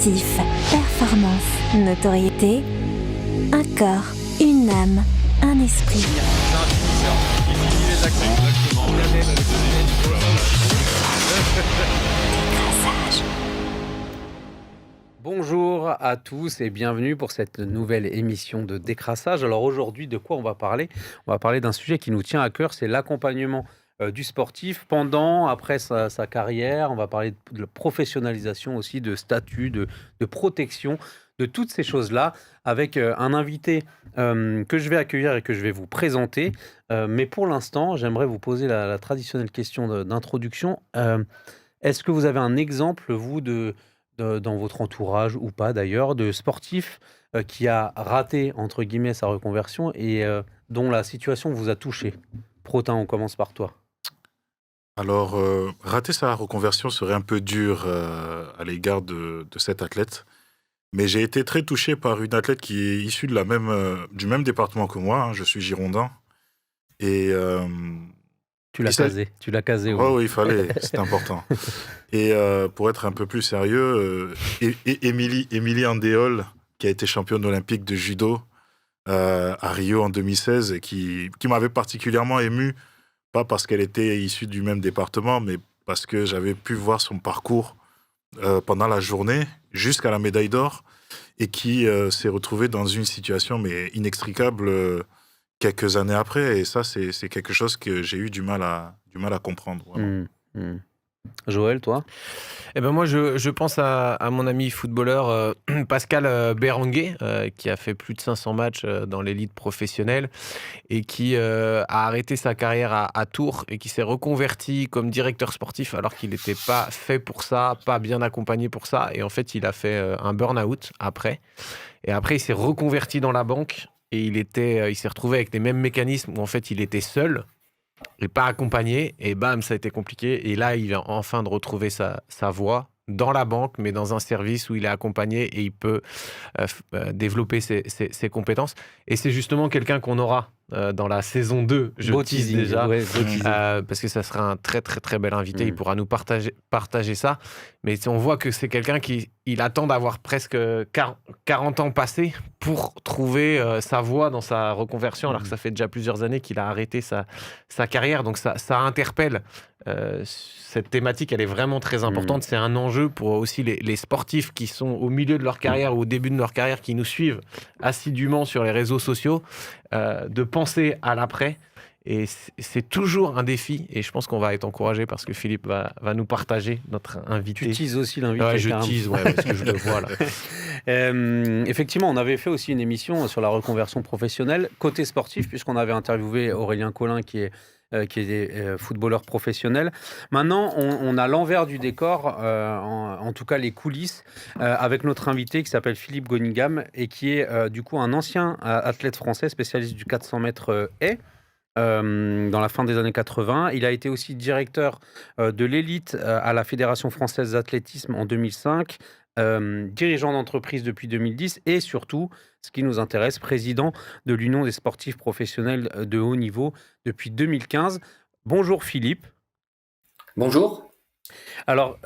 sportif, performance, notoriété, un corps, une âme, un esprit. Décrassage. Bonjour à tous et bienvenue pour cette nouvelle émission de Décrassage. Alors aujourd'hui, de quoi on va parler? On va parler d'un sujet qui nous tient à cœur, c'est l'accompagnement du sportif pendant, après sa carrière. On va parler de la professionnalisation aussi, de statut, de protection, de toutes ces choses-là, avec un invité que je vais accueillir et que je vais vous présenter. Mais pour l'instant, j'aimerais vous poser la traditionnelle question d'introduction. Est-ce que vous avez un exemple, vous, dans votre entourage ou pas d'ailleurs, de sportif qui a raté, entre guillemets, sa reconversion et dont la situation vous a touché? Protin, on commence par toi. Alors, rater sa reconversion serait un peu dur à l'égard de cet athlète. Mais j'ai été très touché par une athlète qui est issue de du même département que moi, hein. Je suis girondin. Et Tu l'as casé, oui. oh, oui, il fallait, c'est important. Et pour être un peu plus sérieux, Émilie Andéol, qui a été championne olympique de judo à Rio en 2016, et qui m'avait particulièrement ému, pas parce qu'elle était issue du même département, mais parce que j'avais pu voir son parcours pendant la journée, jusqu'à la médaille d'or, et qui s'est retrouvée dans une situation mais inextricable quelques années après. Et ça, c'est quelque chose que j'ai eu du mal à comprendre, vraiment. Joël, toi? Eh ben moi, je pense à mon ami footballeur Pascal Berenguer, qui a fait plus de 500 matchs dans l'élite professionnelle et qui a arrêté sa carrière à Tours et qui s'est reconverti comme directeur sportif alors qu'il n'était pas fait pour ça, pas bien accompagné pour ça. Et en fait, il a fait un burn-out après. Et après, il s'est reconverti dans la banque et il s'est retrouvé avec les mêmes mécanismes où en fait, il était seul et pas accompagné, et bam, ça a été compliqué. Et là, il vient enfin de retrouver sa voie dans la banque, mais dans un service où il est accompagné et il peut développer ses compétences. Et c'est justement quelqu'un qu'on aura dans la saison 2, je Beau tease teasing, déjà, ouais, beau teasing. parce que ça sera un très très très bel invité, il pourra nous partager ça. Mais on voit que c'est quelqu'un il attend d'avoir presque 40 ans passés pour trouver sa voie dans sa reconversion, alors que ça fait déjà plusieurs années qu'il a arrêté sa carrière. Donc ça interpelle. Cette thématique, elle est vraiment très importante. C'est un enjeu pour aussi les sportifs qui sont au milieu de leur carrière ou au début de leur carrière, qui nous suivent assidûment sur les réseaux sociaux, de penser à l'après. Et c'est toujours un défi, et je pense qu'on va être encouragé parce que Philippe va nous partager, notre invité. Tu teases aussi l'invité. Ouais, je tease, parce que je le vois là. Effectivement, on avait fait aussi une émission sur la reconversion professionnelle côté sportif, puisqu'on avait interviewé Aurélien Collin qui est footballeur professionnel. Maintenant, on a l'envers du décor, en tout cas les coulisses, avec notre invité qui s'appelle Philippe Gonigam et qui est du coup un ancien athlète français spécialiste du 400 mètres haies. Dans la fin des années 80. Il a été aussi directeur de l'élite à la Fédération française d'athlétisme en 2005, dirigeant d'entreprise depuis 2010 et surtout, ce qui nous intéresse, président de l'Union des sportifs professionnels de haut niveau depuis 2015. Bonjour Philippe. Bonjour. Alors,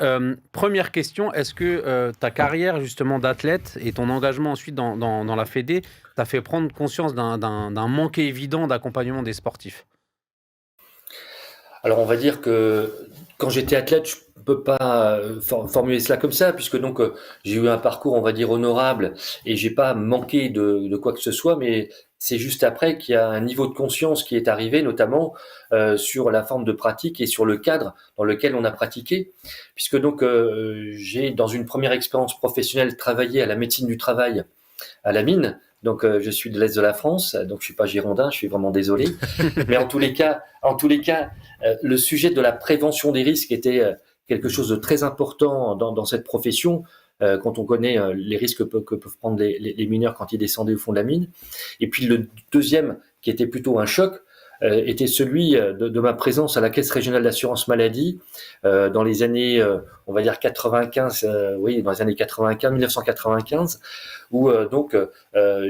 première question, est-ce que ta carrière justement d'athlète et ton engagement ensuite dans la Fédé t'a fait prendre conscience d'un manque évident d'accompagnement des sportifs? Alors on va dire que quand j'étais athlète, je ne peux pas formuler cela comme ça, puisque donc j'ai eu un parcours, on va dire, honorable, et j'ai pas manqué de quoi que ce soit, mais c'est juste après qu'il y a un niveau de conscience qui est arrivé, notamment sur la forme de pratique et sur le cadre dans lequel on a pratiqué, puisque donc j'ai, dans une première expérience professionnelle, travaillé à la médecine du travail à la mine. Donc je suis de l'Est de la France, donc je suis pas girondin, je suis vraiment désolé. Mais en tous les cas, le sujet de la prévention des risques était quelque chose de très important dans cette profession, quand on connaît les risques que peuvent prendre les mineurs quand ils descendaient au fond de la mine. Et puis le deuxième, qui était plutôt un choc, était celui de ma présence à la Caisse régionale d'assurance maladie dans les années, on va dire 95, dans les années 95, 1995, où donc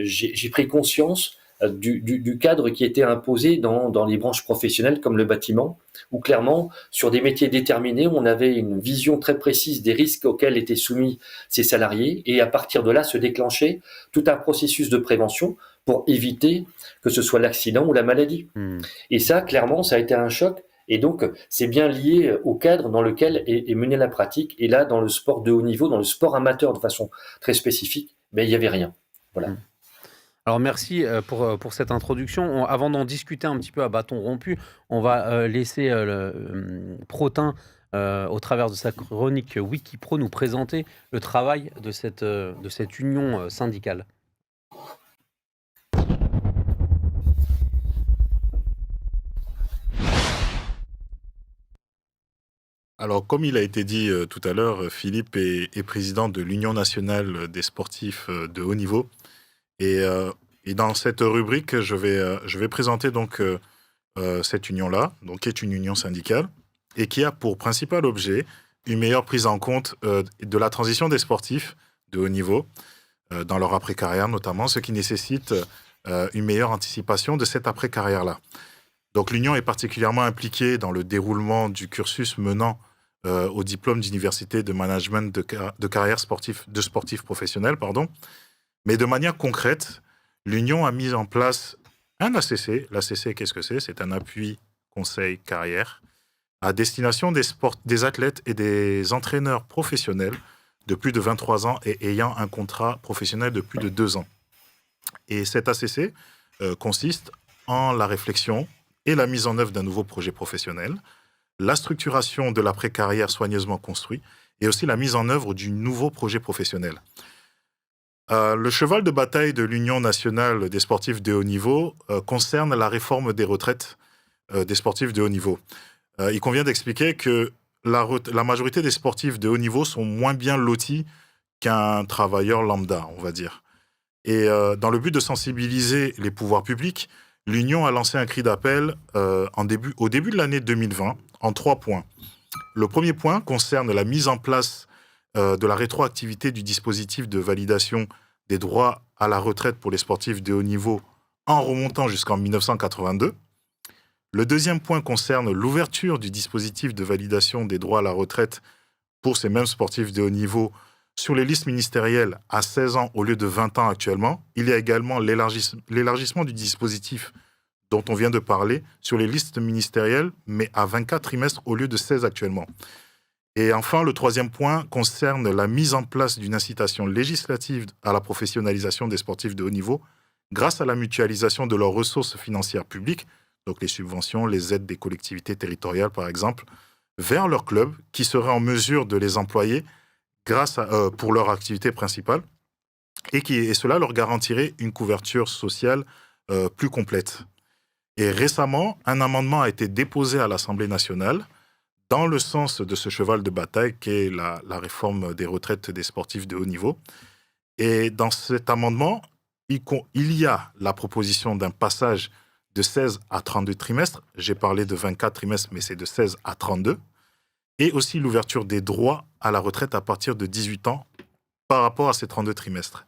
j'ai pris conscience du cadre qui était imposé dans les branches professionnelles comme le bâtiment, où clairement, sur des métiers déterminés, on avait une vision très précise des risques auxquels étaient soumis ces salariés, et à partir de là se déclenchait tout un processus de prévention pour éviter que ce soit l'accident ou la maladie. Et ça, clairement, ça a été un choc. Et donc, c'est bien lié au cadre dans lequel est menée la pratique. Et là, dans le sport de haut niveau, dans le sport amateur de façon très spécifique, il n'y avait rien. Voilà. Alors merci pour cette introduction. Avant d'en discuter un petit peu à bâton rompu, on va laisser Protin, au travers de sa chronique Wikipro, nous présenter le travail de cette union syndicale. Alors, comme il a été dit tout à l'heure, Philippe est président de l'Union nationale des sportifs de haut niveau. Et dans cette rubrique, je vais présenter donc cette union-là, donc qui est une union syndicale, et qui a pour principal objet une meilleure prise en compte de la transition des sportifs de haut niveau, dans leur après-carrière notamment, ce qui nécessite une meilleure anticipation de cette après-carrière-là. Donc l'Union est particulièrement impliquée dans le déroulement du cursus menant au diplôme d'université de management de carrière de sportifs professionnels, mais de manière concrète, l'Union a mis en place un ACC. L'ACC, qu'est-ce que c'est ? C'est un appui conseil carrière à destination des athlètes et des entraîneurs professionnels de plus de 23 ans et ayant un contrat professionnel de plus de 2 ans. Et cet ACC consiste en la réflexion et la mise en œuvre d'un nouveau projet professionnel, la structuration de l'après-carrière soigneusement construit et aussi la mise en œuvre du nouveau projet professionnel. Le cheval de bataille de l'Union nationale des sportifs de haut niveau concerne la réforme des retraites des sportifs de haut niveau. Il convient d'expliquer que la majorité des sportifs de haut niveau sont moins bien lotis qu'un travailleur lambda, on va dire. Et dans le but de sensibiliser les pouvoirs publics, l'Union a lancé un cri d'appel au début de l'année 2020 en 3 points. Le premier point concerne la mise en place de la rétroactivité du dispositif de validation des droits à la retraite pour les sportifs de haut niveau en remontant jusqu'en 1982. Le deuxième point concerne l'ouverture du dispositif de validation des droits à la retraite pour ces mêmes sportifs de haut niveau sur les listes ministérielles à 16 ans au lieu de 20 ans actuellement. Il y a également l'élargissement du dispositif dont on vient de parler sur les listes ministérielles, mais à 24 trimestres au lieu de 16 actuellement. Et enfin, le troisième point concerne la mise en place d'une incitation législative à la professionnalisation des sportifs de haut niveau grâce à la mutualisation de leurs ressources financières publiques, donc les subventions, les aides des collectivités territoriales par exemple, vers leurs clubs qui seraient en mesure de les employer pour leur activité principale et cela leur garantirait une couverture sociale plus complète. Et récemment, un amendement a été déposé à l'Assemblée nationale dans le sens de ce cheval de bataille qu'est la réforme des retraites des sportifs de haut niveau. Et dans cet amendement, il y a la proposition d'un passage de 16 à 32 trimestres. J'ai parlé de 24 trimestres, mais c'est de 16 à 32. Et aussi l'ouverture des droits à la retraite à partir de 18 ans par rapport à ces 32 trimestres.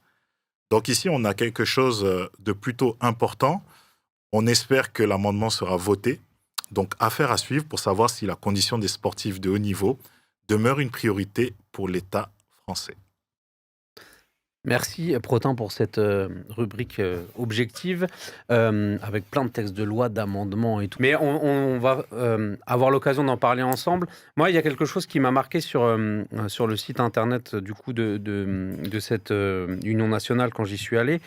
Donc ici, on a quelque chose de plutôt important. On espère que l'amendement sera voté. Donc, affaire à suivre pour savoir si la condition des sportifs de haut niveau demeure une priorité pour l'État français. Merci Protin pour cette rubrique objective, avec plein de textes de loi, d'amendements et tout. Mais on va avoir l'occasion d'en parler ensemble. Moi, il y a quelque chose qui m'a marqué sur le site internet du coup de cette Union nationale quand j'y suis allé.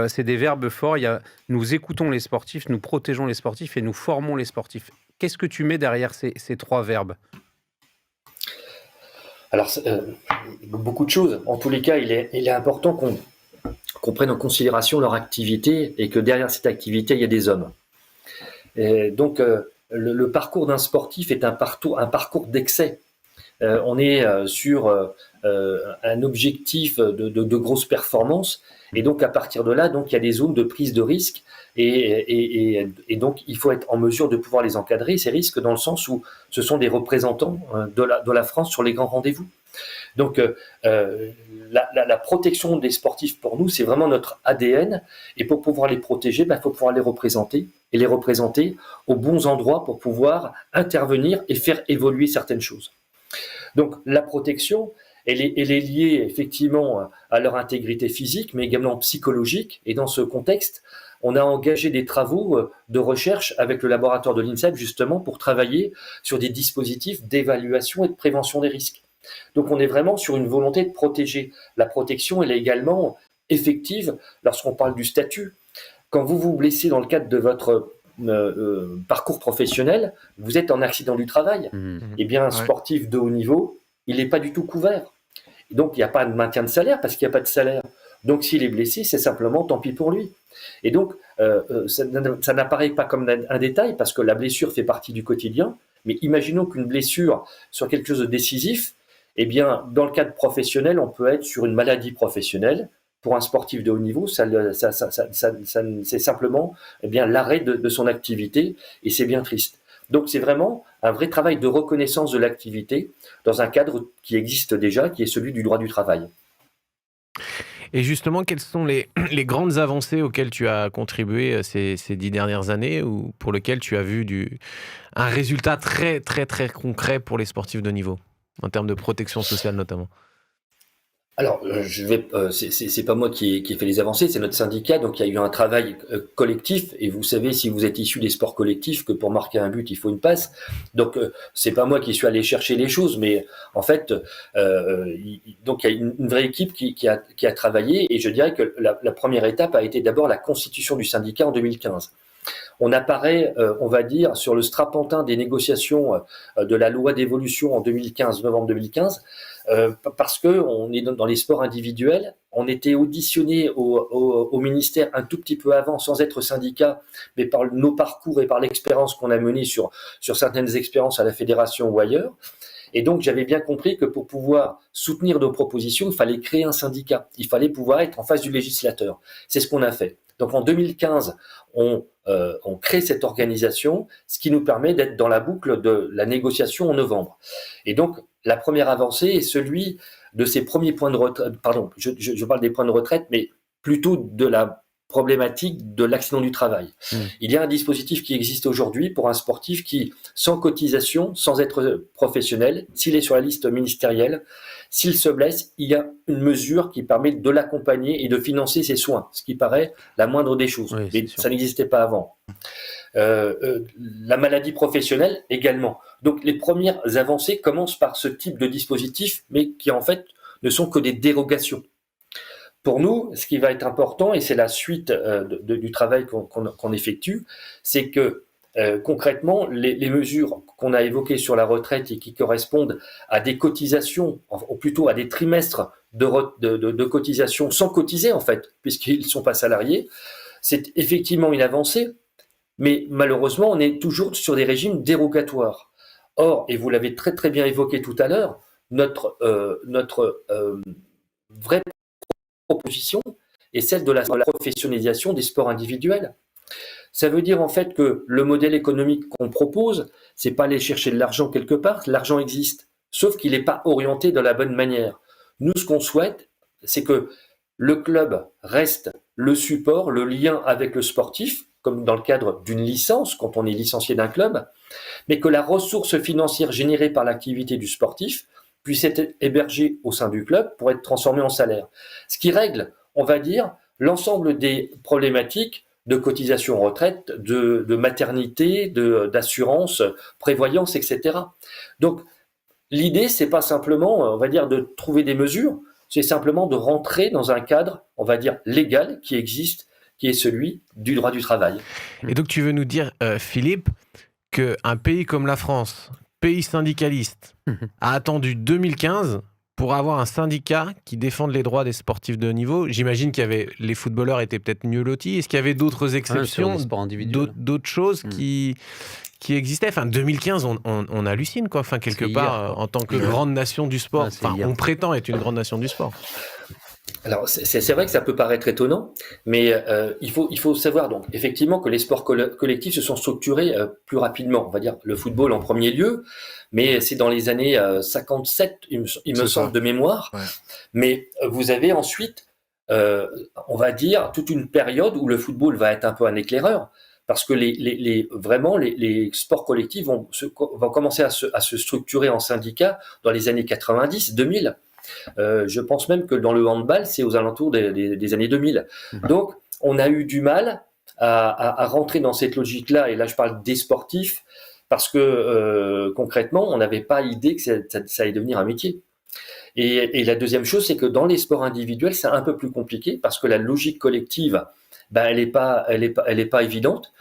C'est des verbes forts. Il y a « nous écoutons les sportifs »,« nous protégeons les sportifs » et « nous formons les sportifs ». Qu'est-ce que tu mets derrière ces 3 verbes ? Alors, beaucoup de choses. En tous les cas, il est important qu'on prenne en considération leur activité et que derrière cette activité, il y a des hommes. Et donc, le parcours d'un sportif est un parcours d'excès. On est sur un objectif de grosse performance. Et donc, à partir de là, donc, il y a des zones de prise de risque. Et donc, il faut être en mesure de pouvoir les encadrer, ces risques, dans le sens où ce sont des représentants de la France sur les grands rendez-vous. Donc, la protection des sportifs, pour nous, c'est vraiment notre ADN. Et pour pouvoir les protéger, il faut pouvoir les représenter et les représenter aux bons endroits pour pouvoir intervenir et faire évoluer certaines choses. Donc, la protection, elle est liée effectivement à leur intégrité physique, mais également psychologique. Et dans ce contexte, on a engagé des travaux de recherche avec le laboratoire de l'INSEP, justement, pour travailler sur des dispositifs d'évaluation et de prévention des risques. Donc, on est vraiment sur une volonté de protéger. La protection, elle est également effective lorsqu'on parle du statut. Quand vous vous blessez dans le cadre de votre parcours professionnel, vous êtes en accident du travail. Eh bien, un sportif de haut niveau, il n'est pas du tout couvert. Et donc, il n'y a pas de maintien de salaire parce qu'il n'y a pas de salaire. Donc, s'il est blessé, c'est simplement tant pis pour lui. Et donc, ça n'apparaît pas comme un détail parce que la blessure fait partie du quotidien. Mais imaginons qu'une blessure soit quelque chose de décisif. Eh bien, dans le cadre professionnel, on peut être sur une maladie professionnelle. Pour un sportif de haut niveau, c'est simplement l'arrêt de son activité et c'est bien triste. Donc, c'est vraiment un vrai travail de reconnaissance de l'activité dans un cadre qui existe déjà, qui est celui du droit du travail. Et justement, quelles sont les grandes avancées auxquelles tu as contribué ces 10 dernières années ou pour lesquelles tu as vu un résultat très, très, très concret pour les sportifs de niveau, en termes de protection sociale notamment? Alors, c'est pas moi qui ai fait les avancées, c'est notre syndicat. Donc, il y a eu un travail collectif. Et vous savez, si vous êtes issu des sports collectifs, que pour marquer un but, il faut une passe. Donc, c'est pas moi qui suis allé chercher les choses, mais en fait, donc il y a une vraie équipe qui a travaillé. Et je dirais que la première étape a été d'abord la constitution du syndicat en 2015. On apparaît, on va dire, sur le strapontin des négociations de la loi d'évolution en 2015, novembre 2015, parce que on est dans les sports individuels. On était auditionné au ministère un tout petit peu avant, sans être syndicat, mais par nos parcours et par l'expérience qu'on a menée sur certaines expériences à la fédération ou ailleurs. Et donc, j'avais bien compris que pour pouvoir soutenir nos propositions, il fallait créer un syndicat. Il fallait pouvoir être en face du législateur. C'est ce qu'on a fait. Donc, en 2015, on crée cette organisation, ce qui nous permet d'être dans la boucle de la négociation en novembre. Et donc, la première avancée est celui de ces premiers points de retraite. Pardon, je parle des points de retraite, mais plutôt de la problématique de l'accident du travail. Il y a un dispositif qui existe aujourd'hui pour un sportif qui, sans cotisation, sans être professionnel, s'il est sur la liste ministérielle, s'il se blesse, il y a une mesure qui permet de l'accompagner et de financer ses soins, ce qui paraît la moindre des choses. Oui, mais ça n'existait pas avant. La maladie professionnelle également. Donc les premières avancées commencent par ce type de dispositif, mais qui en fait ne sont que des dérogations. Pour nous, ce qui va être important, et c'est la suite du travail qu'on effectue, c'est que concrètement, les mesures qu'on a évoquées sur la retraite et qui correspondent à des cotisations, ou plutôt à des trimestres de cotisations sans cotiser en fait, puisqu'ils ne sont pas salariés, c'est effectivement une avancée, mais malheureusement, on est toujours sur des régimes dérogatoires. Or, et vous l'avez très très bien évoqué tout à l'heure, notre vraie proposition est celle de la professionnalisation des sports individuels. Ça veut dire en fait que le modèle économique qu'on propose, c'est pas aller chercher de l'argent quelque part, l'argent existe, sauf qu'il n'est pas orienté de la bonne manière. Nous, ce qu'on souhaite, c'est que le club reste le support, le lien avec le sportif, comme dans le cadre d'une licence, quand on est licencié d'un club, mais que la ressource financière générée par l'activité du sportif puisse être hébergée au sein du club pour être transformée en salaire. Ce qui règle, on va dire, l'ensemble des problématiques de cotisation retraite, de maternité, d'assurance, prévoyance, etc. Donc, l'idée, c'est pas simplement, on va dire, de trouver des mesures, c'est simplement de rentrer dans un cadre, on va dire, légal qui existe, qui est celui du droit du travail. Et donc, tu veux nous dire, Philippe, qu'un pays comme la France, pays syndicaliste, a attendu 2015 pour avoir un syndicat qui défende les droits des sportifs de haut niveau. J'imagine qu'il y avait, les footballeurs étaient peut-être mieux lotis. Est-ce qu'il y avait d'autres exceptions, d'autres choses qui existaient? Enfin, 2015, on hallucine, quoi. Enfin, quelque part, en tant que grande nation du sport. Enfin, on prétend être une grande nation du sport. Alors, c'est vrai que ça peut paraître étonnant, mais il faut savoir donc effectivement que les sports collectifs se sont structurés plus rapidement. On va dire le football en premier lieu, mais c'est dans les années 57, il me C'est semble ça. de mémoire. Ouais. Mais vous avez ensuite, on va dire, toute une période où le football va être un peu un éclaireur, parce que vraiment les sports collectifs vont commencer à se structurer en syndicats dans les années 90, 2000. Je pense même que dans le handball, c'est aux alentours des années 2000. Donc, on a eu du mal à rentrer dans cette logique-là, et là je parle des sportifs, parce que concrètement, on n'avait pas idée que ça allait devenir un métier. Et la deuxième chose, c'est que dans les sports individuels, c'est un peu plus compliqué, parce que la logique collective, ben, elle est pas évidente.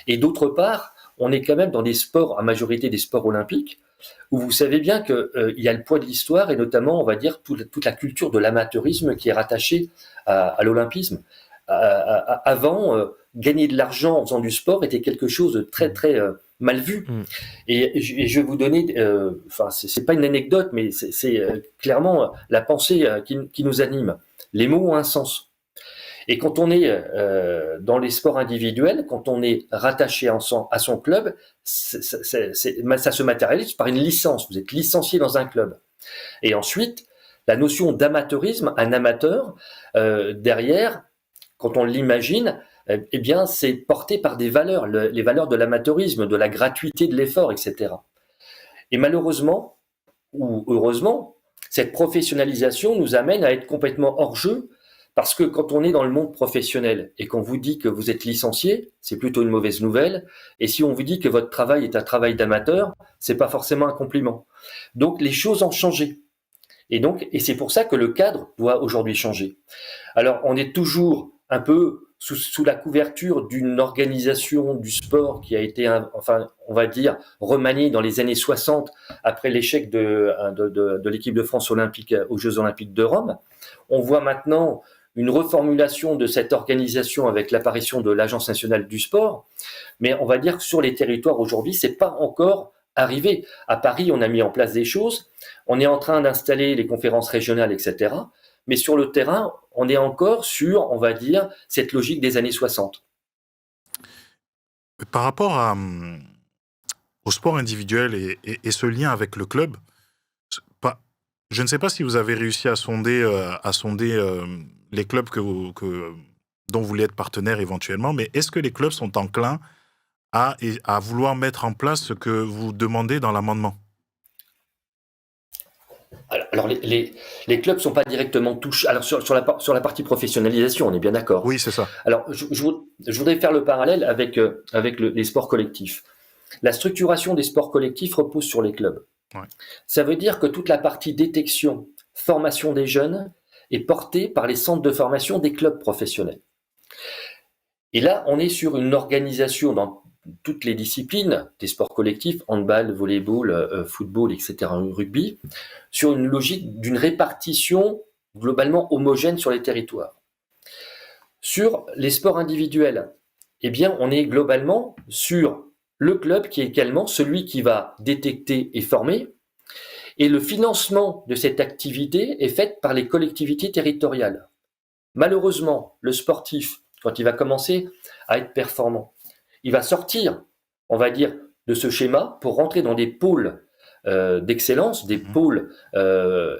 Et d'autre part, on est quand même dans des sports, à majorité des sports olympiques, où vous savez bien qu'il y a le poids de l'histoire et notamment, on va dire, toute la culture de l'amateurisme qui est rattachée à l'olympisme. Avant, gagner de l'argent en faisant du sport était quelque chose de très, très mal vu. Et je vais vous donner, enfin, c'est pas une anecdote, mais c'est clairement la pensée qui nous anime. Les mots ont un sens. Et quand on est dans les sports individuels, quand on est rattaché à son club, ça se matérialise par une licence. Vous êtes licencié dans un club. Et ensuite, la notion d'amateurisme, un amateur, derrière, quand on l'imagine, eh bien, c'est porté par des valeurs, les valeurs de l'amateurisme, de la gratuité de l'effort, etc. Et malheureusement, ou heureusement, cette professionnalisation nous amène à être complètement hors jeu. Parce que quand on est dans le monde professionnel et qu'on vous dit que vous êtes licencié, c'est plutôt une mauvaise nouvelle. Et si on vous dit que votre travail est un travail d'amateur, c'est pas forcément un compliment. Donc les choses ont changé. Et c'est pour ça que le cadre doit aujourd'hui changer. Alors on est toujours un peu sous la couverture d'une organisation du sport qui a été, enfin, on va dire, remaniée dans les années 60 après l'échec de l'équipe de France olympique aux Jeux olympiques de Rome. On voit maintenant une reformulation de cette organisation avec l'apparition de l'Agence nationale du sport. Mais on va dire que sur les territoires aujourd'hui, c'est pas encore arrivé. À Paris, on a mis en place des choses. On est en train d'installer les conférences régionales, etc. Mais sur le terrain, on est encore sur, on va dire, cette logique des années 60. Par rapport au sport individuel et ce lien avec le club, je ne sais pas si vous avez réussi à sonder les clubs dont vous voulez être partenaire éventuellement, mais est-ce que les clubs sont enclins à vouloir mettre en place ce que vous demandez dans l'amendement ? Alors les clubs ne sont pas directement touchés. Alors sur la partie professionnalisation, on est bien d'accord. Oui, c'est ça. Alors je voudrais faire le parallèle avec les sports collectifs. La structuration des sports collectifs repose sur les clubs. Ouais. Ça veut dire que toute la partie détection, formation des jeunes est portée par les centres de formation des clubs professionnels. Et là, on est sur une organisation dans toutes les disciplines des sports collectifs, handball, volleyball, football, etc., rugby, sur une logique d'une répartition globalement homogène sur les territoires. Sur les sports individuels, eh bien, on est globalement sur le club qui est également celui qui va détecter et former. Et le financement de cette activité est fait par les collectivités territoriales. Malheureusement, le sportif, quand il va commencer à être performant, il va sortir, on va dire, de ce schéma pour rentrer dans des pôles d'excellence, des pôles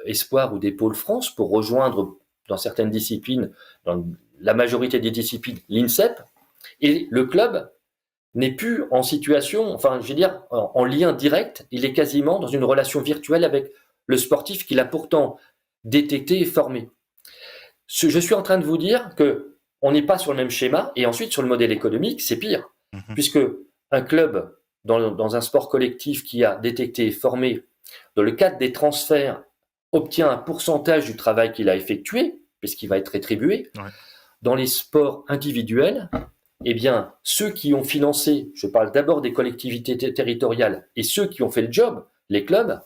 espoir ou des pôles France, pour rejoindre dans certaines disciplines, dans la majorité des disciplines, l'INSEP. Et le club n'est plus en situation, enfin, je veux dire, en lien direct, il est quasiment dans une relation virtuelle avec le sportif qu'il a pourtant détecté et formé. Je suis en train de vous dire que on n'est pas sur le même schéma, et ensuite sur le modèle économique, c'est pire, puisque un club dans un sport collectif qui a détecté et formé, dans le cadre des transferts, obtient un pourcentage du travail qu'il a effectué, puisqu'il va être rétribué. Ouais. Dans les sports individuels, eh bien, ceux qui ont financé, je parle d'abord des collectivités territoriales, et ceux qui ont fait le job, les clubs,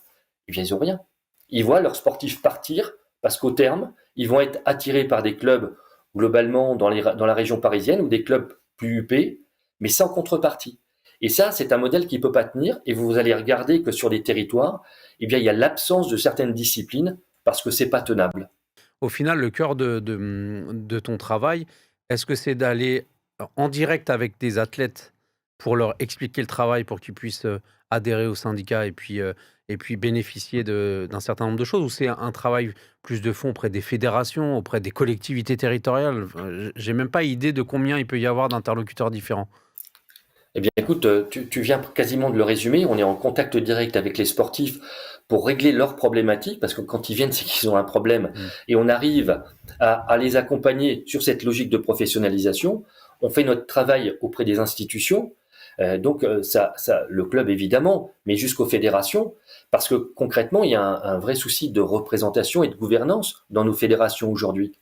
eh bien, ils n'ont rien. Ils voient leurs sportifs partir, parce qu'au terme, ils vont être attirés par des clubs globalement dans la région parisienne, ou des clubs plus huppés, mais sans contrepartie. Et ça, c'est un modèle qui ne peut pas tenir, et vous allez regarder que sur les territoires, eh bien, il y a l'absence de certaines disciplines, parce que ce n'est pas tenable. au final, le cœur de ton travail, est-ce que c'est d'aller en direct avec des athlètes pour leur expliquer le travail, pour qu'ils puissent adhérer au syndicat et puis bénéficier d'un certain nombre de choses, ou c'est un travail plus de fond auprès des fédérations, auprès des collectivités territoriales? Enfin, j'ai même pas idée de combien il peut y avoir d'interlocuteurs différents. Eh bien, écoute, tu viens quasiment de le résumer. On est en contact direct avec les sportifs pour régler leurs problématiques, parce que quand ils viennent, c'est qu'ils ont un problème. Et on arrive à les accompagner sur cette logique de professionnalisation. On fait notre travail auprès des institutions, donc le club évidemment, mais jusqu'aux fédérations, parce que concrètement, il y a un vrai souci de représentation et de gouvernance dans nos fédérations aujourd'hui.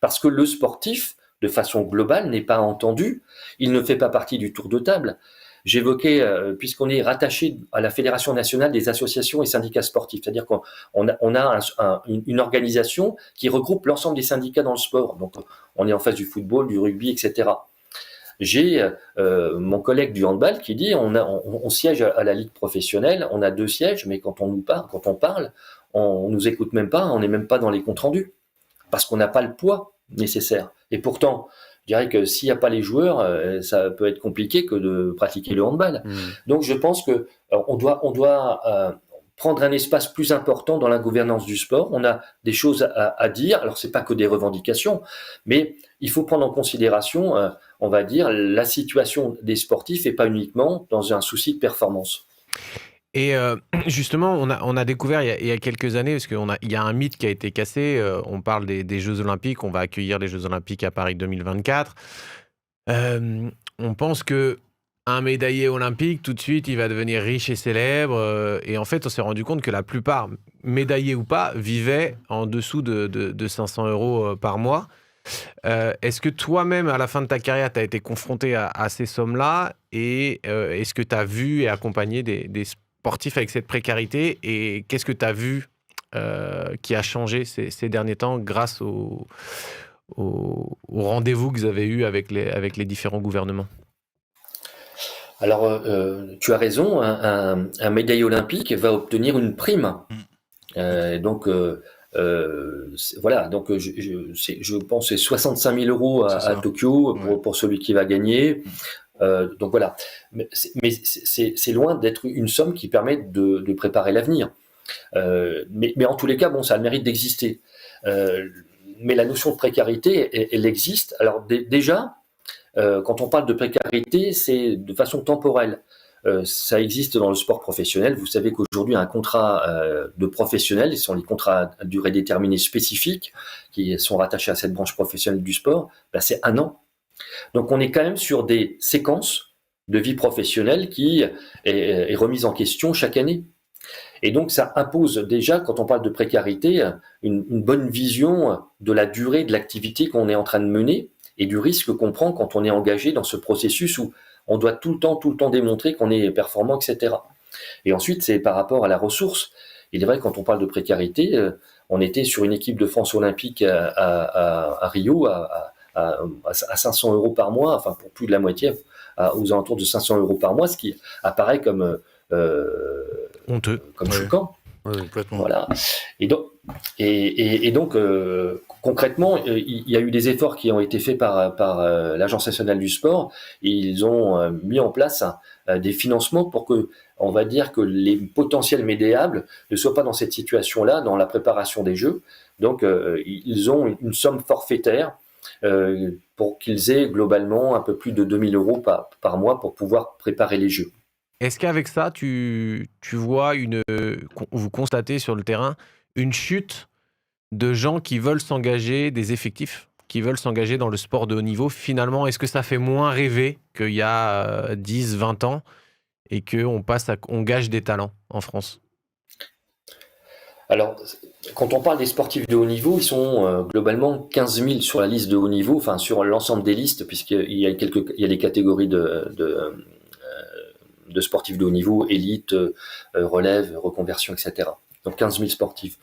Parce que le sportif, de façon globale, n'est pas entendu. Il ne fait pas partie du tour de table. J'évoquais, puisqu'on est rattaché à la Fédération nationale des associations et syndicats sportifs, c'est-à-dire qu'on a une organisation qui regroupe l'ensemble des syndicats dans le sport. Donc, on est en face du football, du rugby, etc. J'ai mon collègue du handball qui dit on siège à la ligue professionnelle, on a 2 sièges, mais quand on parle, on nous écoute même pas, on n'est même pas dans les comptes rendus, parce qu'on n'a pas le poids nécessaire. Et pourtant, je dirais que s'il n'y a pas les joueurs, ça peut être compliqué que de pratiquer le handball. Donc je pense que on doit prendre un espace plus important dans la gouvernance du sport. On a des choses à dire. Alors c'est pas que des revendications, mais il faut prendre en considération, on va dire, la situation des sportifs et pas uniquement dans un souci de performance. Et justement, on a découvert il y a quelques années, parce qu'il y a un mythe qui a été cassé, on parle des Jeux Olympiques, on va accueillir les Jeux Olympiques à Paris 2024. On pense qu'un médaillé olympique, tout de suite, il va devenir riche et célèbre. Et en fait, on s'est rendu compte que la plupart, médaillés ou pas, vivaient en dessous de 500 € par mois. Est-ce que toi-même, à la fin de ta carrière, tu as été confronté à ces sommes-là? Et est-ce que tu as vu et accompagné des sportifs avec cette précarité? Et qu'est-ce que tu as vu qui a changé ces derniers temps grâce au rendez-vous que vous avez eu avec les différents gouvernements? Alors, tu as raison, un médaillé olympique va obtenir une prime. Donc, voilà, donc je pense que c'est 65 000 € à Tokyo pour celui qui va gagner. Donc voilà, mais c'est loin d'être une somme qui permet de préparer l'avenir. Mais en tous les cas, bon, ça a le mérite d'exister. Mais la notion de précarité, elle existe. Alors déjà, quand on parle de précarité, c'est de façon temporelle. Ça existe dans le sport professionnel. Vous savez qu'aujourd'hui, un contrat de professionnel, ce sont les contrats à durée déterminée spécifiques qui sont rattachés à cette branche professionnelle du sport, c'est 1 an. Donc on est quand même sur des séquences de vie professionnelle qui est remise en question chaque année. Et donc ça impose déjà, quand on parle de précarité, une bonne vision de la durée de l'activité qu'on est en train de mener et du risque qu'on prend quand on est engagé dans ce processus où on doit tout le temps démontrer qu'on est performant, etc. Et ensuite, c'est par rapport à la ressource. Il est vrai que quand on parle de précarité, on était sur une équipe de France olympique à Rio à 500 € par mois, enfin pour plus de la moitié, aux alentours de 500 € par mois, ce qui apparaît comme honteux, comme choquant. Complètement. Voilà. Et donc, concrètement, il y a eu des efforts qui ont été faits par l'Agence nationale du sport. Et ils ont mis en place des financements pour que, on va dire, que les potentiels médayables ne soient pas dans cette situation-là, dans la préparation des Jeux. Donc, ils ont une somme forfaitaire pour qu'ils aient globalement un peu plus de 2 000 € par mois pour pouvoir préparer les Jeux. Est-ce qu'avec ça, tu vois vous constatez sur le terrain une chute de gens qui veulent s'engager, des effectifs qui veulent s'engager dans le sport de haut niveau? Finalement, est-ce que ça fait moins rêver qu'il y a 10, 20 ans et qu'on gage des talents en France? Alors, quand on parle des sportifs de haut niveau, ils sont globalement 15 000 sur la liste de haut niveau, enfin sur l'ensemble des listes, puisqu'il y a des catégories de sportifs de haut niveau, élite, relève, reconversion, etc. Donc 15 000 sportifs.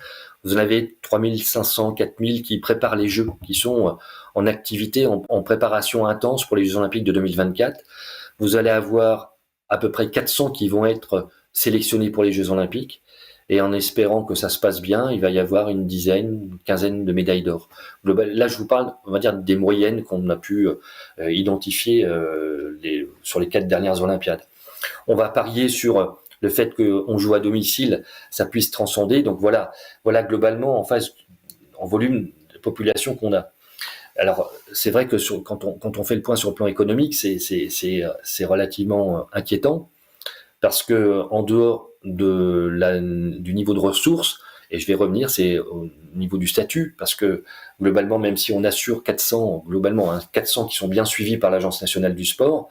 Vous en avez 3 500, 4 000 qui préparent les Jeux, qui sont en activité, en préparation intense pour les Jeux Olympiques de 2024. Vous allez avoir à peu près 400 qui vont être sélectionnés pour les Jeux Olympiques. et en espérant que ça se passe bien, il va y avoir une dizaine, une quinzaine de médailles d'or. Là, je vous parle, on va dire, des moyennes qu'on a pu identifier sur les 4 dernières Olympiades. On va parier sur le fait qu'on joue à domicile, ça puisse transcender. Donc voilà globalement en volume de population qu'on a. Alors c'est vrai que quand on fait le point sur le plan économique, c'est relativement inquiétant parce que en dehors du niveau de ressources, et je vais revenir, c'est au niveau du statut, parce que globalement, même si on assure 400 qui sont bien suivis par l'Agence nationale du sport,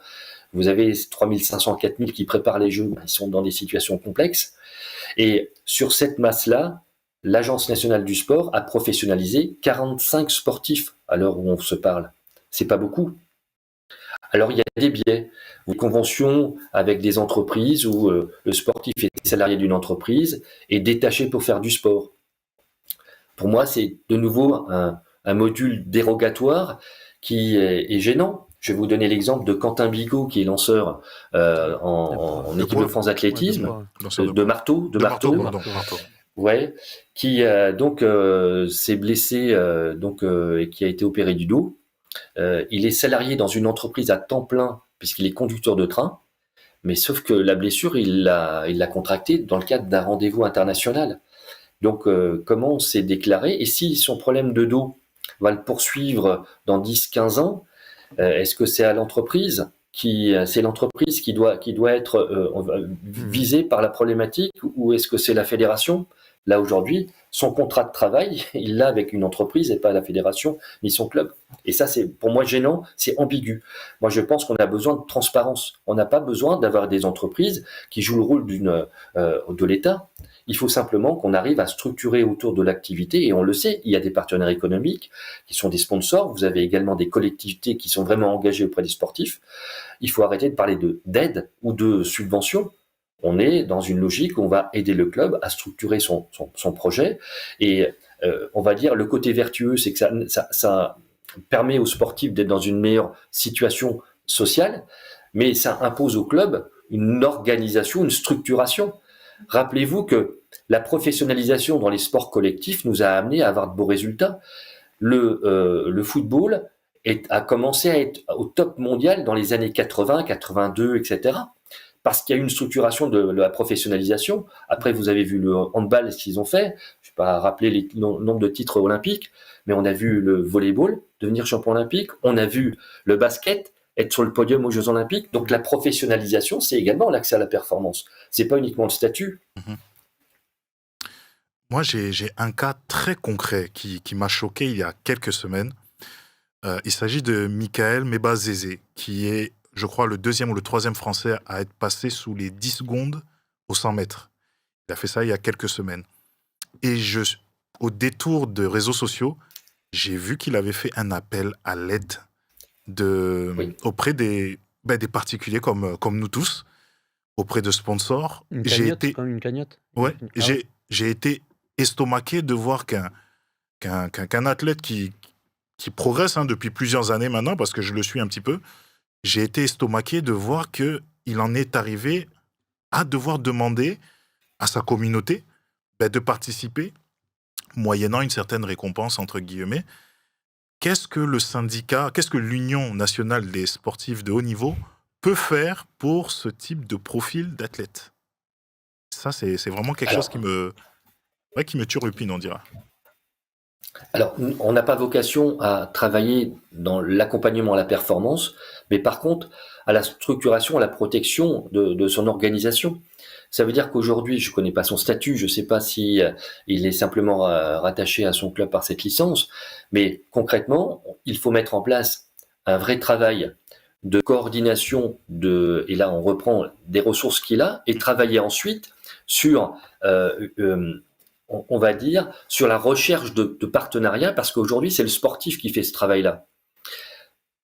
vous avez 3500, 4000 qui préparent les Jeux, ils sont dans des situations complexes. Et sur cette masse-là, l'Agence nationale du sport a professionnalisé 45 sportifs à l'heure où on se parle. C'est pas beaucoup. Alors il y a des biais, des conventions avec des entreprises où le sportif est salarié d'une entreprise et détaché pour faire du sport. Pour moi, c'est de nouveau un module dérogatoire qui est gênant. Je vais vous donner l'exemple de Quentin Bigot, qui est lanceur en équipe de France d'athlétisme, de marteau. Ouais, qui s'est blessé et qui a été opéré du dos. Il est salarié dans une entreprise à temps plein puisqu'il est conducteur de train, mais sauf que la blessure, il l'a contractée dans le cadre d'un rendez-vous international. Donc, comment on s'est déclaré? Et si son problème de dos va le poursuivre dans 10-15 ans, est-ce que c'est à l'entreprise c'est l'entreprise qui doit être visée par la problématique, ou est-ce que c'est la fédération? Là, aujourd'hui, son contrat de travail, il l'a avec une entreprise et pas la fédération ni son club. Et ça, c'est pour moi gênant, c'est ambigu. Moi, je pense qu'on a besoin de transparence. On n'a pas besoin d'avoir des entreprises qui jouent le rôle de l'État. Il faut simplement qu'on arrive à structurer autour de l'activité, et on le sait, il y a des partenaires économiques qui sont des sponsors, vous avez également des collectivités qui sont vraiment engagées auprès des sportifs. Il faut arrêter de parler d'aide ou de subvention. On est dans une logique où on va aider le club à structurer son projet, et on va dire le côté vertueux, c'est que ça permet aux sportifs d'être dans une meilleure situation sociale, mais ça impose au club une organisation, une structuration. Rappelez-vous que la professionnalisation dans les sports collectifs nous a amené à avoir de beaux résultats. Le football a commencé à être au top mondial dans les années 80, 82, etc. Parce qu'il y a eu une structuration de la professionnalisation. Après, vous avez vu le handball, ce qu'ils ont fait. Je ne vais pas rappeler les nombres de titres olympiques, mais on a vu le volleyball devenir champion olympique. On a vu le basket être sur le podium aux Jeux olympiques. Donc la professionnalisation, c'est également l'accès à la performance. C'est pas uniquement le statut. Moi, j'ai un cas très concret qui m'a choqué il y a quelques semaines. Il s'agit de Michael Meba-Zézé, qui est, je crois, le 2e ou le 3e Français à être passé sous les 10 secondes au 100 mètres. Il a fait ça il y a quelques semaines. Et au détour de réseaux sociaux, j'ai vu qu'il avait fait un appel à l'aide auprès des particuliers comme nous tous, auprès de sponsors. Une cagnotte, comme une cagnotte. Ouais, j'ai été estomaqué de voir qu'un athlète qui progresse depuis plusieurs années maintenant, parce que je le suis un petit peu, j'ai été estomaqué de voir qu'il en est arrivé à devoir demander à sa communauté de participer, moyennant une certaine récompense, entre guillemets. Qu'est-ce que l'Union nationale des sportifs de haut niveau peut faire pour ce type de profil d'athlète? Ça, c'est vraiment quelque chose qui me turlupine, on dira. Alors, on n'a pas vocation à travailler dans l'accompagnement à la performance, mais par contre, à la structuration, à la protection de son organisation. Ça veut dire qu'aujourd'hui, je ne connais pas son statut, je ne sais pas si il est simplement rattaché à son club par cette licence, mais concrètement, il faut mettre en place un vrai travail de coordination et là on reprend des ressources qu'il a, et travailler ensuite sur on va dire, sur la recherche de partenariats, parce qu'aujourd'hui, c'est le sportif qui fait ce travail-là.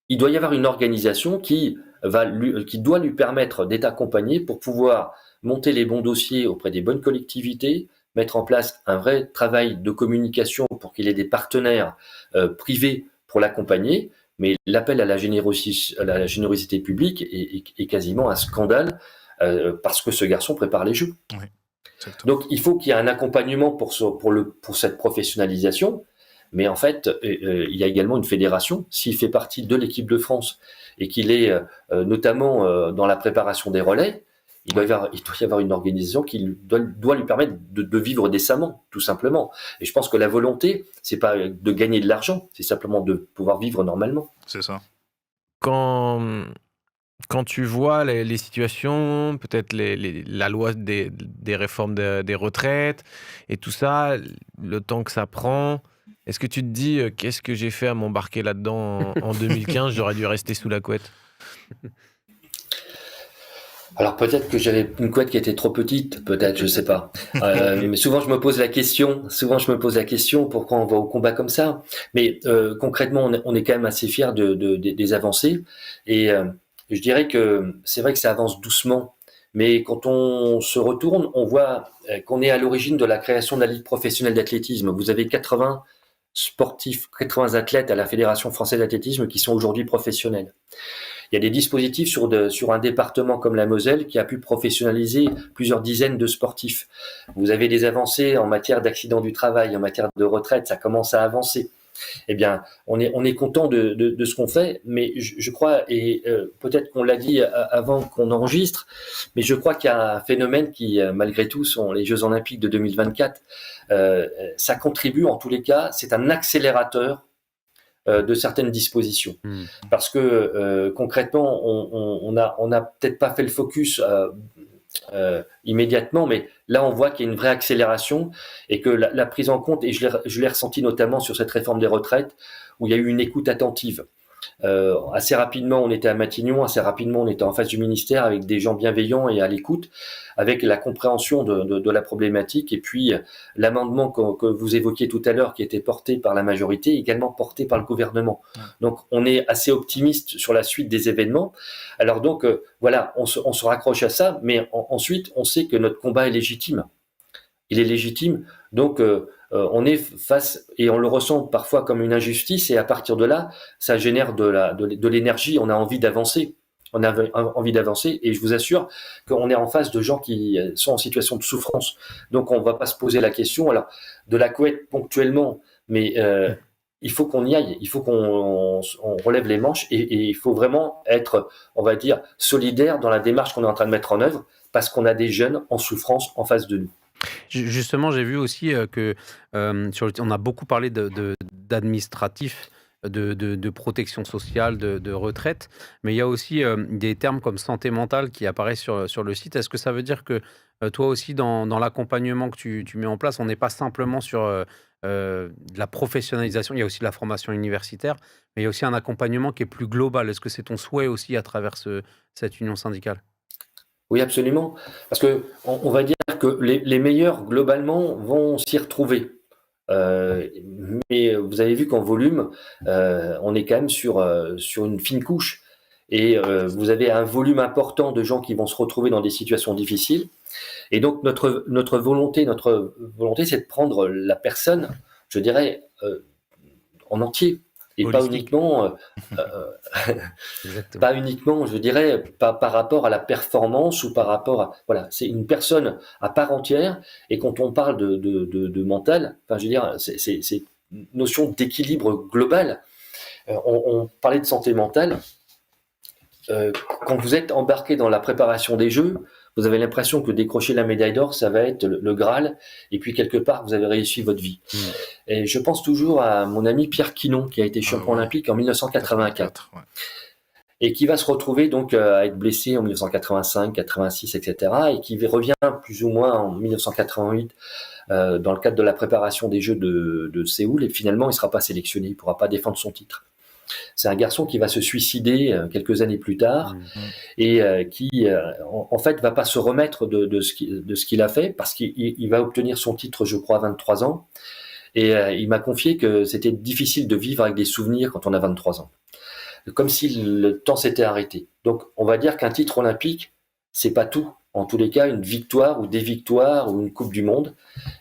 Il doit y avoir une organisation qui doit lui permettre d'être accompagné pour pouvoir monter les bons dossiers auprès des bonnes collectivités, mettre en place un vrai travail de communication pour qu'il ait des partenaires privés pour l'accompagner. Mais l'appel à la générosité publique est quasiment un scandale parce que ce garçon prépare les Jeux. Oui. Exactement. Donc, il faut qu'il y ait un accompagnement pour cette professionnalisation. Mais en fait, il y a également une fédération. S'il fait partie de l'équipe de France et qu'il est notamment dans la préparation des relais, il doit y avoir une organisation qui doit lui permettre de vivre décemment, tout simplement. Et je pense que la volonté, c'est pas de gagner de l'argent, c'est simplement de pouvoir vivre normalement. C'est ça. Quand tu vois les situations, peut-être la loi des réformes des retraites et tout ça, le temps que ça prend, est-ce que tu te dis qu'est-ce que j'ai fait à m'embarquer là-dedans en 2015? J'aurais dû rester sous la couette. Alors peut-être que j'avais une couette qui était trop petite, peut-être, je sais pas. Mais souvent je me pose la question. Pourquoi on va au combat comme ça. Mais concrètement, on est quand même assez fiers des avancées. Et je dirais que c'est vrai que ça avance doucement. Mais quand on se retourne, on voit qu'on est à l'origine de la création de la Ligue professionnelle d'athlétisme. Vous avez 80 sportifs, 80 athlètes à la Fédération française d'athlétisme qui sont aujourd'hui professionnels. Il y a des dispositifs sur un département comme la Moselle qui a pu professionnaliser plusieurs dizaines de sportifs. Vous avez des avancées en matière d'accidents du travail, en matière de retraite, ça commence à avancer. Eh bien, on est content de ce qu'on fait, mais je crois, et peut-être qu'on l'a dit avant qu'on enregistre, mais je crois qu'il y a un phénomène qui, malgré tout, sont les Jeux Olympiques de 2024. Ça contribue, en tous les cas, c'est un accélérateur de certaines dispositions. Parce que concrètement, on a peut-être pas fait le focus immédiatement, mais là on voit qu'il y a une vraie accélération et que la prise en compte, et je l'ai ressenti notamment sur cette réforme des retraites, où il y a eu une écoute attentive. Assez rapidement, on était à Matignon, assez rapidement, on était en face du ministère avec des gens bienveillants et à l'écoute, avec la compréhension de la problématique, et puis l'amendement que vous évoquiez tout à l'heure, qui était porté par la majorité, également porté par le gouvernement. Donc, on est assez optimiste sur la suite des événements. Alors donc, voilà, on se raccroche à ça, mais ensuite, on sait que notre combat est légitime. Il est légitime, donc on est face, et on le ressent parfois comme une injustice, et à partir de là, ça génère de l'énergie, on a envie d'avancer. Et je vous assure qu'on est en face de gens qui sont en situation de souffrance. Donc on ne va pas se poser la question, alors de la couette ponctuellement, mais il faut qu'on y aille, il faut qu'on relève les manches, et il faut vraiment être, on va dire, solidaire dans la démarche qu'on est en train de mettre en œuvre, parce qu'on a des jeunes en souffrance en face de nous. Justement, j'ai vu aussi que on a beaucoup parlé d'administratif, de protection sociale, de retraite, mais il y a aussi des termes comme santé mentale qui apparaissent sur le site. Est-ce que ça veut dire que toi aussi, dans l'accompagnement que tu mets en place, on n'est pas simplement sur de la professionnalisation, il y a aussi de la formation universitaire, mais il y a aussi un accompagnement qui est plus global. Est-ce que c'est ton souhait aussi à travers cette union syndicale? Oui, absolument. Parce que on va dire que les meilleurs, globalement, vont s'y retrouver. Mais vous avez vu qu'en volume, on est quand même sur une fine couche. Et vous avez un volume important de gens qui vont se retrouver dans des situations difficiles. Et donc, notre volonté, c'est de prendre la personne, je dirais, en entier. Et pas uniquement, je dirais, par rapport à la performance ou par rapport à... Voilà, c'est une personne à part entière. Et quand on parle de mental, enfin, je veux dire, c'est une notion d'équilibre global. On parlait de santé mentale. Quand vous êtes embarqué dans la préparation des Jeux, vous avez l'impression que décrocher la médaille d'or, ça va être le Graal, et puis quelque part, vous avez réussi votre vie. Et je pense toujours à mon ami Pierre Quinon, qui a été champion olympique en 1984, et qui va se retrouver donc à être blessé en 1985, 86, etc., et qui revient plus ou moins en 1988 dans le cadre de la préparation des Jeux de Séoul, et finalement, il ne sera pas sélectionné, il ne pourra pas défendre son titre. C'est un garçon qui va se suicider quelques années plus tard et qui, en fait, va pas se remettre de ce qu'il a fait parce qu'il va obtenir son titre, je crois, à 23 ans. Et il m'a confié que c'était difficile de vivre avec des souvenirs quand on a 23 ans. Comme si le temps s'était arrêté. Donc, on va dire qu'un titre olympique, c'est pas tout. En tous les cas, une victoire ou des victoires ou une Coupe du Monde,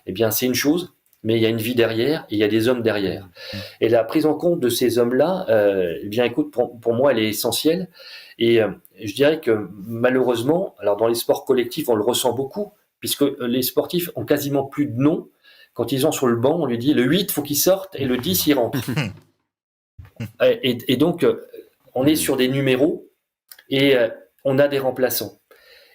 eh bien, c'est une chose. Mais il y a une vie derrière et il y a des hommes derrière. Et la prise en compte de ces hommes-là, eh bien, écoute, pour moi, elle est essentielle. Et je dirais que malheureusement, alors dans les sports collectifs, on le ressent beaucoup, puisque les sportifs ont quasiment plus de nom. Quand ils sont sur le banc, on lui dit le 8, faut qu'il sorte, et le 10, il rentre. Et donc, on est sur des numéros, et on a des remplaçants.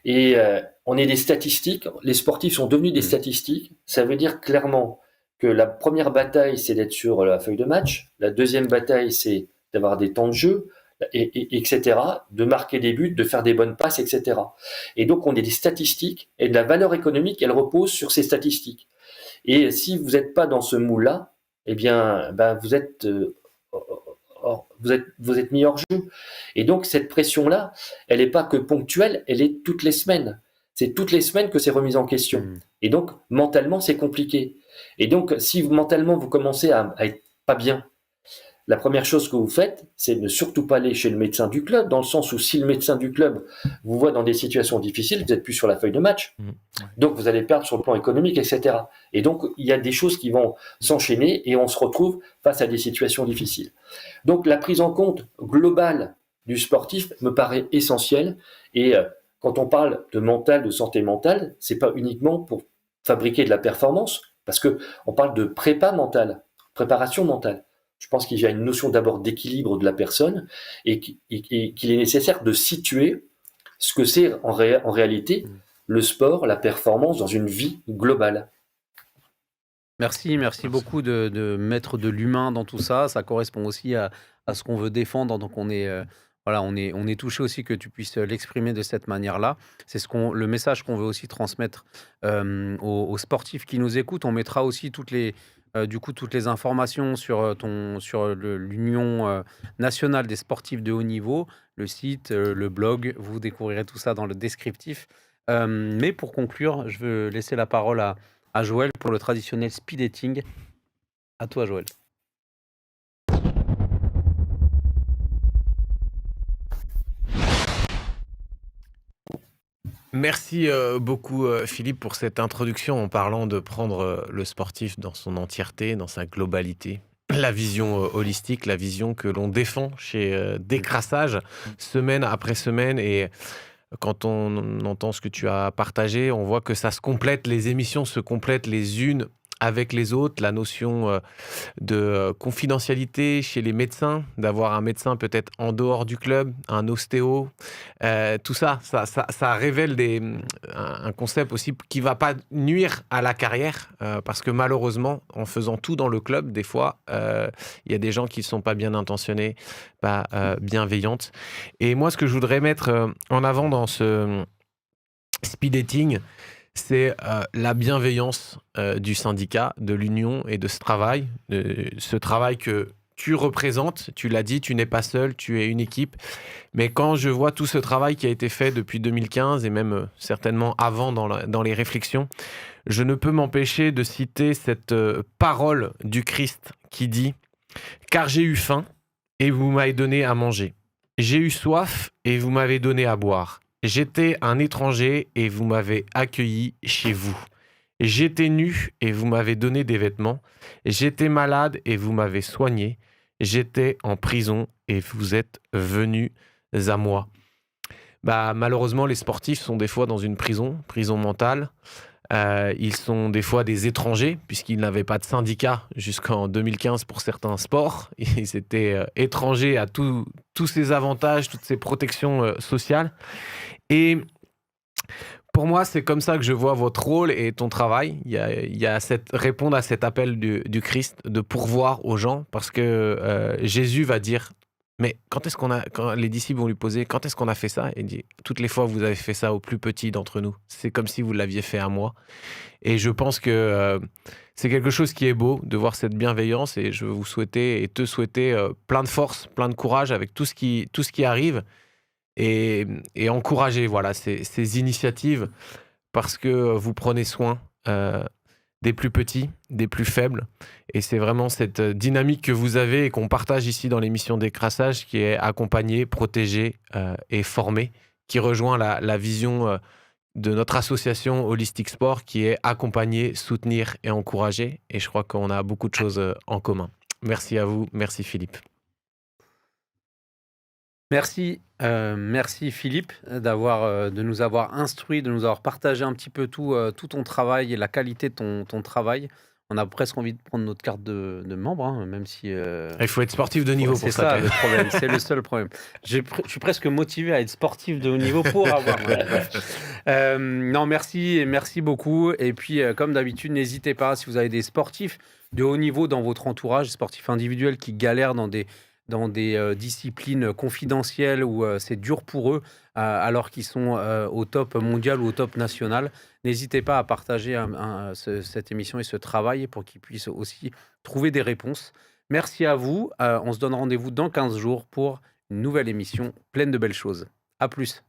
Et on est des statistiques, les sportifs sont devenus des statistiques. Ça veut dire clairement que la première bataille, c'est d'être sur la feuille de match. La deuxième bataille, c'est d'avoir des temps de jeu, etc., de marquer des buts, de faire des bonnes passes, etc. Et donc, on est des statistiques, et la valeur économique, elle repose sur ces statistiques. Et si vous n'êtes pas dans ce moule-là, eh bien, vous êtes mis hors jeu. Et donc, cette pression-là, elle n'est pas que ponctuelle, elle est toutes les semaines. C'est toutes les semaines que c'est remis en question. Et donc, mentalement, c'est compliqué. Et donc, si mentalement, vous commencez à être pas bien, la première chose que vous faites, c'est ne surtout pas aller chez le médecin du club, dans le sens où si le médecin du club vous voit dans des situations difficiles, vous n'êtes plus sur la feuille de match. Donc, vous allez perdre sur le plan économique, etc. Et donc, il y a des choses qui vont s'enchaîner et on se retrouve face à des situations difficiles. Donc, la prise en compte globale du sportif me paraît essentielle. Et quand on parle de mental, de santé mentale, c'est pas uniquement pour fabriquer de la performance, parce que on parle de prépa mentale, préparation mentale. Je pense qu'il y a une notion d'abord d'équilibre de la personne et qu'il est nécessaire de situer ce que c'est en réalité le sport, la performance dans une vie globale. Merci beaucoup de mettre de l'humain dans tout ça. Ça correspond aussi à ce qu'on veut défendre. Donc on est touché aussi que tu puisses l'exprimer de cette manière-là. C'est le message qu'on veut aussi transmettre aux sportifs qui nous écoutent. On mettra aussi toutes les informations sur l'Union nationale des sportifs de haut niveau, le site, le blog. Vous découvrirez tout ça dans le descriptif. Mais pour conclure, je veux laisser la parole à Joël pour le traditionnel speed dating. À toi, Joël. Merci beaucoup Philippe pour cette introduction en parlant de prendre le sportif dans son entièreté, dans sa globalité. La vision holistique, la vision que l'on défend chez Décrassage, semaine après semaine. Et quand on entend ce que tu as partagé, on voit que ça se complète, les émissions se complètent les unes avec les autres, la notion de confidentialité chez les médecins, d'avoir un médecin peut-être en dehors du club, un ostéo, tout ça révèle un concept aussi qui va pas nuire à la carrière, parce que malheureusement, en faisant tout dans le club, des fois, il y a des gens qui ne sont pas bien intentionnés, pas bienveillantes. Et moi, ce que je voudrais mettre en avant dans ce speed dating, c'est la bienveillance du syndicat, de l'union et de ce travail que tu représentes. Tu l'as dit, tu n'es pas seul, tu es une équipe. Mais quand je vois tout ce travail qui a été fait depuis 2015 et même certainement avant dans les réflexions, je ne peux m'empêcher de citer cette parole du Christ qui dit « Car j'ai eu faim et vous m'avez donné à manger. J'ai eu soif et vous m'avez donné à boire. J'étais un étranger et vous m'avez accueilli chez vous. J'étais nu et vous m'avez donné des vêtements. J'étais malade et vous m'avez soigné. J'étais en prison et vous êtes venus à moi. » Malheureusement, les sportifs sont des fois dans une prison mentale. Ils sont des fois des étrangers, puisqu'ils n'avaient pas de syndicat jusqu'en 2015 pour certains sports. Ils étaient étrangers à tous ces avantages, toutes ces protections sociales. Et pour moi, c'est comme ça que je vois votre rôle et ton travail. Il y a répondre à cet appel du Christ, de pourvoir aux gens, parce que Jésus va dire, mais quand les disciples vont lui poser, quand est-ce qu'on a fait ça? Et il dit, toutes les fois vous avez fait ça au plus petit d'entre nous. C'est comme si vous l'aviez fait à moi. Et je pense que c'est quelque chose qui est beau de voir cette bienveillance, et je veux vous souhaiter et te souhaiter plein de force, plein de courage avec tout ce qui arrive. Et encourager ces initiatives, parce que vous prenez soin des plus petits, des plus faibles. Et c'est vraiment cette dynamique que vous avez et qu'on partage ici dans l'émission Décrassage, qui est accompagner, protéger et former, qui rejoint la vision de notre association Holistic Sport, qui est accompagner, soutenir et encourager. Et je crois qu'on a beaucoup de choses en commun. Merci à vous, merci Philippe. Merci Philippe de nous avoir instruit, de nous avoir partagé un petit peu tout ton travail et la qualité de ton travail. On a presque envie de prendre notre carte de membre, hein, même si... Il faut être sportif de niveau c'est pour ça. ça Pierre. le problème, c'est le seul problème. Je suis presque motivé à être sportif de haut niveau pour avoir... non, merci beaucoup. Et puis, comme d'habitude, n'hésitez pas, si vous avez des sportifs de haut niveau dans votre entourage, sportifs individuels qui galèrent dans des disciplines confidentielles où c'est dur pour eux, alors qu'ils sont au top mondial ou au top national. N'hésitez pas à partager cette émission et ce travail pour qu'ils puissent aussi trouver des réponses. Merci à vous. On se donne rendez-vous dans 15 jours pour une nouvelle émission pleine de belles choses. À plus.